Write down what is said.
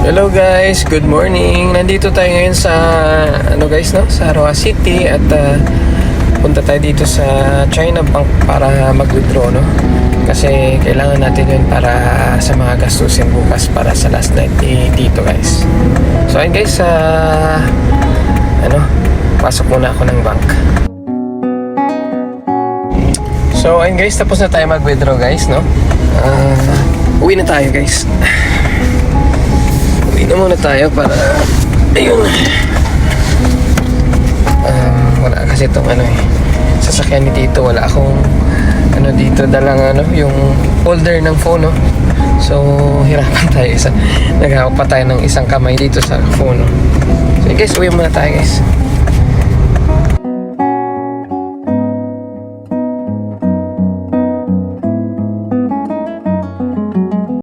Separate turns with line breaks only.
Hello guys, good morning. Nandito tayo ngayon sa sa Roa City at punta tayo dito sa China Bank para mag-withdraw, no? Kasi kailangan natin yun para sa mga gastusin bukas para sa last night dito, guys. So ayun guys, pasok muna ako ng bank. So ayun guys, tapos na tayo mag-withdraw, guys, no? Uwi na tayo, guys. Uwi na muna tayo para ayun. Wala kasi itong sasakyan ni dito. Wala akong dito dalang yung holder ng phone, no? So hirapan tayo naghahawak pa tayo ng isang kamay dito sa phone, no? So guys, uwi muna tayo, guys.